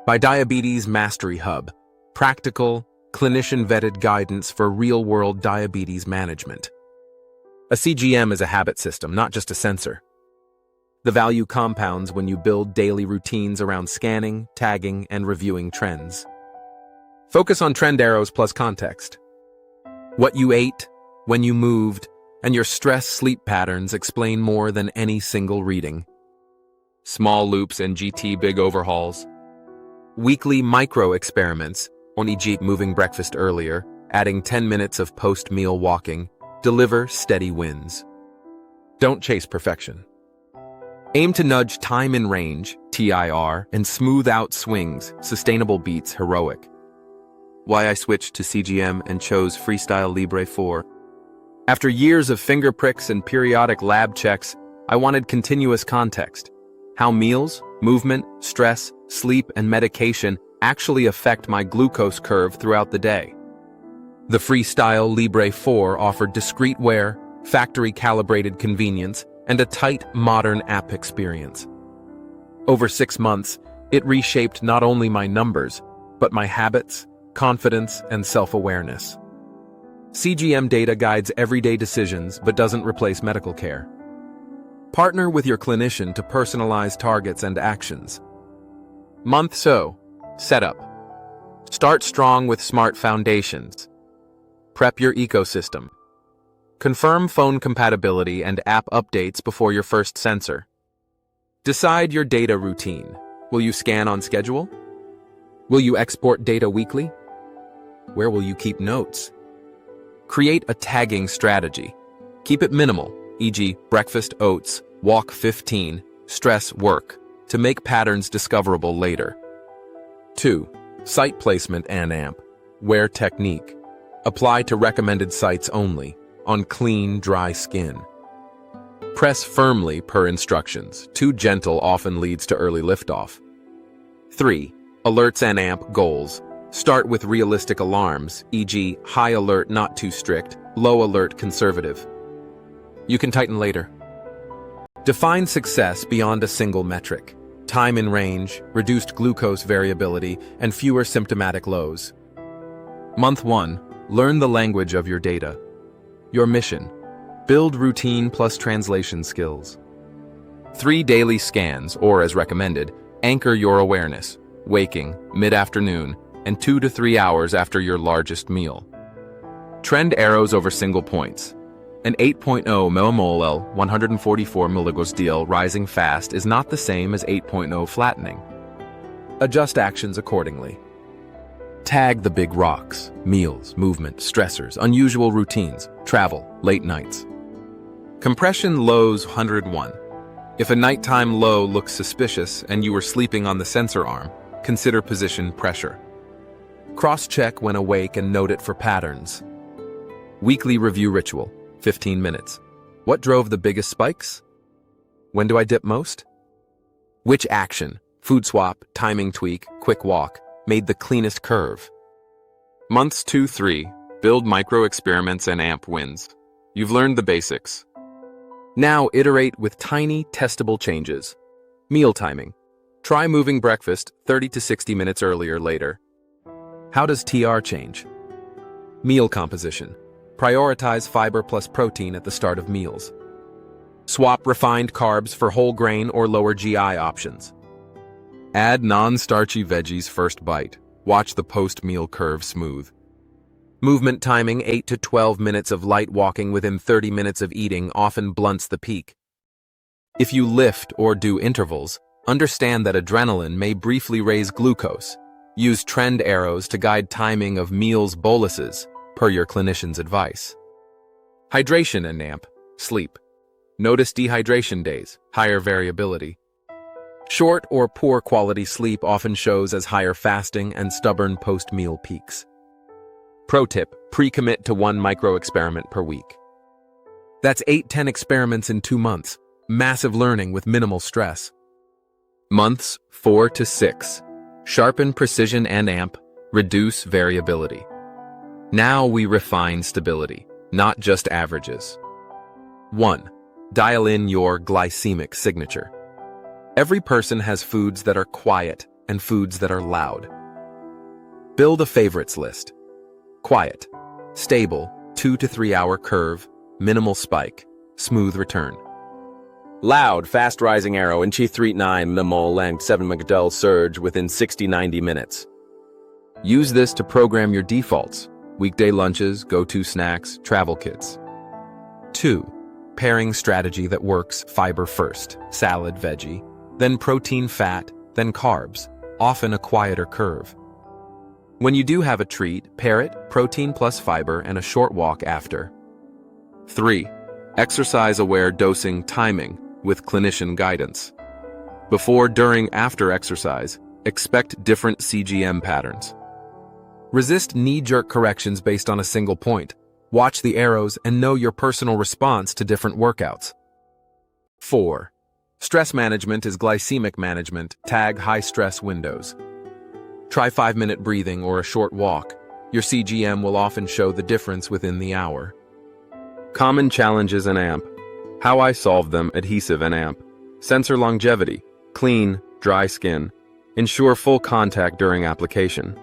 by Diabetes Mastery Hub, practical, clinician-vetted guidance for real-world diabetes management. A CGM is a habit system, not just a sensor. The value compounds when you build daily routines around scanning, tagging, and reviewing trends. Focus on trend arrows plus context. What you ate, when you moved, and your stress-sleep patterns explain more than any single reading. Small loops and GT big overhauls. Weekly micro-experiments, on e.g. moving breakfast earlier, adding 10 minutes of post-meal walking, deliver steady wins. Don't chase perfection. Aim to nudge time in range, TIR, and smooth out swings, sustainable beats, heroic. Why I switched to CGM and chose Freestyle Libre 4. After years of finger pricks and periodic lab checks, I wanted continuous context. How meals, movement, stress, sleep, and medication actually affect my glucose curve throughout the day. The Freestyle Libre 4 offered discreet wear, factory-calibrated convenience, and a tight, modern app experience. Over 6 months, it reshaped not only my numbers, but my habits, confidence, and self-awareness. CGM data guides everyday decisions but doesn't replace medical care. Partner with your clinician to personalize targets and actions. Month so, setup. Start strong with smart foundations. Prep your ecosystem. Confirm phone compatibility and app updates before your first sensor. Decide your data routine. Will you scan on schedule? Will you export data weekly? Where will you keep notes? Create a tagging strategy. Keep it minimal, e.g. breakfast oats, walk 15, stress work, to make patterns discoverable later. 2. Site placement and AMP. Wear technique. Apply to recommended sites only, on clean, dry skin. Press firmly per instructions. Too gentle often leads to early liftoff. 3. Alerts and AMP goals. Start with realistic alarms, e.g. high alert not too strict, low alert conservative. You can tighten later. Define success beyond a single metric. Time in range, reduced glucose variability, and fewer symptomatic lows. Month 1. Learn the language of your data. Your mission. Build routine plus translation skills. 3 daily scans, or as recommended, anchor your awareness, waking, mid-afternoon, and 2 to 3 hours after your largest meal. Trend arrows over single points. An 8.0 millimole 144 mg rising fast is not the same as 8.0 flattening. Adjust actions accordingly. Tag the big rocks, meals, movement, stressors, unusual routines, travel, late nights. Compression lows 101. If a nighttime low looks suspicious and you were sleeping on the sensor arm, consider position pressure. Cross-check when awake and note it for patterns. Weekly review ritual, 15 minutes. What drove the biggest spikes? When do I dip most? Which action, food swap, timing tweak, quick walk, made the cleanest curve? Months 2-3, build micro experiments and AMP wins. You've learned the basics. Now iterate with tiny, testable changes. Meal timing. Try moving breakfast 30 to 60 minutes earlier later. How does TR change? Meal composition. Prioritize fiber plus protein at the start of meals. Swap refined carbs for whole grain or lower GI options. Add non-starchy veggies first bite. Watch the post-meal curve smooth. Movement timing 8 to 12 minutes of light walking within 30 minutes of eating often blunts the peak. If you lift or do intervals, understand that adrenaline may briefly raise glucose. Use trend arrows to guide timing of meals boluses, per your clinician's advice. Hydration and AMP, sleep. Notice dehydration days, higher variability. Short or poor quality sleep often shows as higher fasting and stubborn post-meal peaks. Pro tip, pre-commit to 1 micro-experiment per week. That's 8-10 experiments in 2 months. Massive learning with minimal stress. Months 4 to 6. Sharpen precision and AMP, reduce variability. Now we refine stability, not just averages. 1. Dial in your glycemic signature. Every person has foods that are quiet, and foods that are loud. Build a favorites list. Quiet, stable, 2 to 3 hour curve, minimal spike, smooth return. Loud, fast-rising arrow, Inchi 3.9 minimal length 7 megadel surge within 60-90 minutes. Use this to program your defaults, weekday lunches, go-to snacks, travel kits. 2. Pairing strategy that works: fiber first, salad, veggie, then protein, fat, then carbs, often a quieter curve. When you do have a treat, pair it, protein plus fiber and a short walk after. 3. Exercise-aware dosing timing with clinician guidance. Before, during, after exercise, expect different CGM patterns. Resist knee-jerk corrections based on a single point. Watch the arrows and know your personal response to different workouts. 4. Stress management is glycemic management. Tag high-stress windows. Try 5-minute breathing or a short walk. Your CGM will often show the difference within the hour. Common challenges in AMP. How I solve them: adhesive and AMP. Sensor longevity, clean, dry skin. Ensure full contact during application.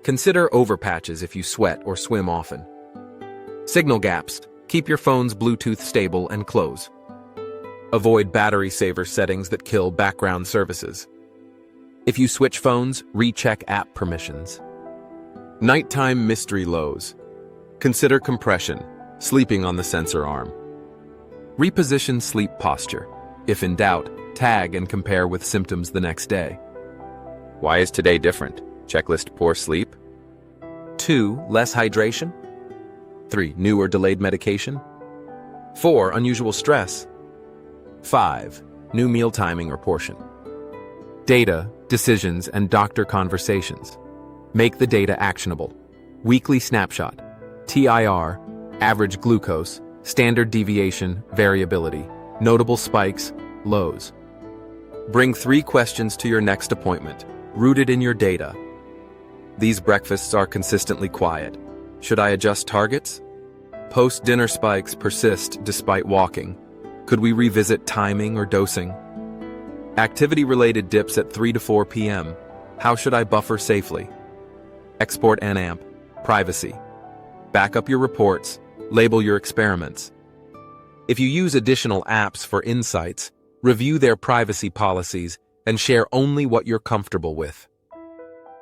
Consider overpatches if you sweat or swim often. Signal gaps. Keep your phone's Bluetooth stable and close. Avoid battery saver settings that kill background services. If you switch phones, recheck app permissions. Nighttime mystery lows. Consider compression, sleeping on the sensor arm. Reposition sleep posture. If in doubt, tag and compare with symptoms the next day. Why is today different? Checklist: poor sleep. 2. Less hydration. 3. New or delayed medication. 4. Unusual stress. 5. New meal timing or portion. Data, decisions, and doctor conversations. Make the data actionable. Weekly snapshot. TIR, average glucose, standard deviation, variability, notable spikes, lows. Bring 3 questions to your next appointment, rooted in your data. These breakfasts are consistently quiet. Should I adjust targets? Post-dinner spikes persist despite walking. Could we revisit timing or dosing? Activity-related dips at 3 to 4 p.m. How should I buffer safely? Export NAMP. Privacy. Back up your reports. Label your experiments. If you use additional apps for insights, review their privacy policies and share only what you're comfortable with.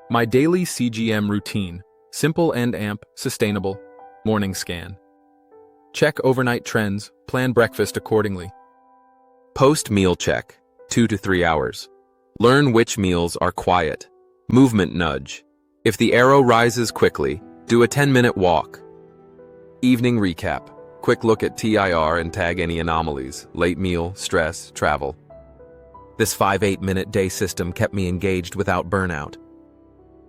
My daily CGM routine. Simple and AMP, sustainable. Morning scan. Check overnight trends, plan breakfast accordingly. Post-meal check, 2 to 3 hours. Learn which meals are quiet. Movement nudge. If the arrow rises quickly, do a 10-minute walk. Evening recap. Quick look at TIR and tag any anomalies: late meal, stress, travel. This 5-8-minute day system kept me engaged without burnout.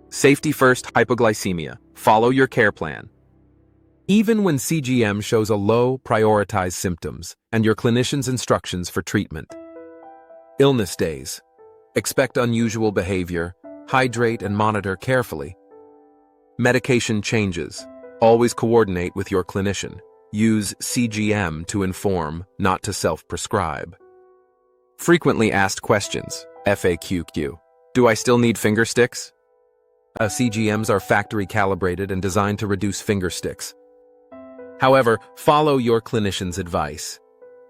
Safety first, hypoglycemia. Follow your care plan. Even when CGM shows a low, prioritize symptoms and your clinician's instructions for treatment. Illness days. Expect unusual behavior. Hydrate and monitor carefully. Medication changes. Always coordinate with your clinician. Use CGM to inform, not to self-prescribe. Frequently asked questions. FAQQ. Do I still need finger sticks? CGMs are factory calibrated and designed to reduce finger sticks. However, follow your clinician's advice.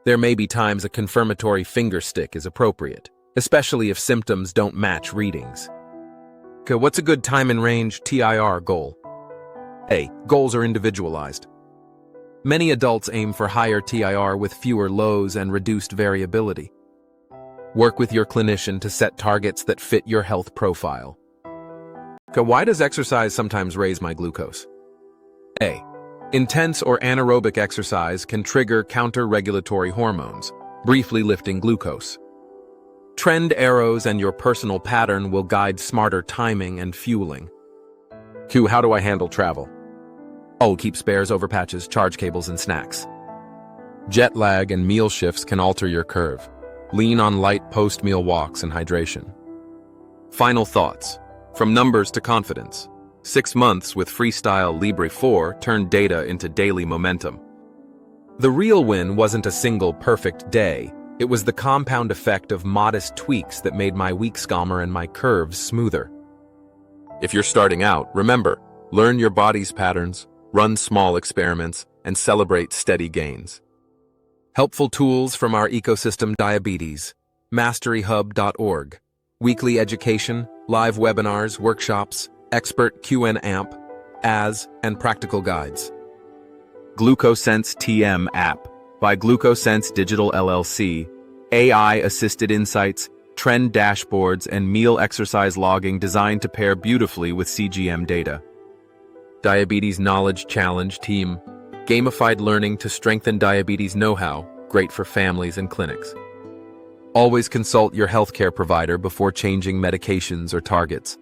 There may be times a confirmatory finger stick is appropriate, especially if symptoms don't match readings. Okay, what's a good time and range TIR goal? A. Goals are individualized. Many adults aim for higher TIR with fewer lows and reduced variability. Work with your clinician to set targets that fit your health profile. Okay, why does exercise sometimes raise my glucose? A. Intense or anaerobic exercise can trigger counter-regulatory hormones, briefly lifting glucose. Trend arrows and your personal pattern will guide smarter timing and fueling. Q. How do I handle travel? O. Keep spares, overpatches, charge cables, and snacks. Jet lag and meal shifts can alter your curve. Lean on light post-meal walks and hydration. Final thoughts. From numbers to confidence. 6 months with Freestyle Libre 4 turned data into daily momentum. The real win wasn't a single perfect day, It was the compound effect of modest tweaks that made my weak scammer and my curves smoother. If you're starting out, remember, learn your body's patterns, run small experiments, and celebrate steady gains. Helpful tools from our ecosystem diabetes, masteryhub.org. Weekly education, live webinars, workshops, expert Q&A amp, and practical guides. GlucoSense TM app by GlucoSense Digital LLC, AI-assisted insights, trend dashboards, and meal exercise logging designed to pair beautifully with CGM data. Diabetes Knowledge Challenge Team, gamified learning to strengthen diabetes know-how, great for families and clinics. Always consult your healthcare provider before changing medications or targets.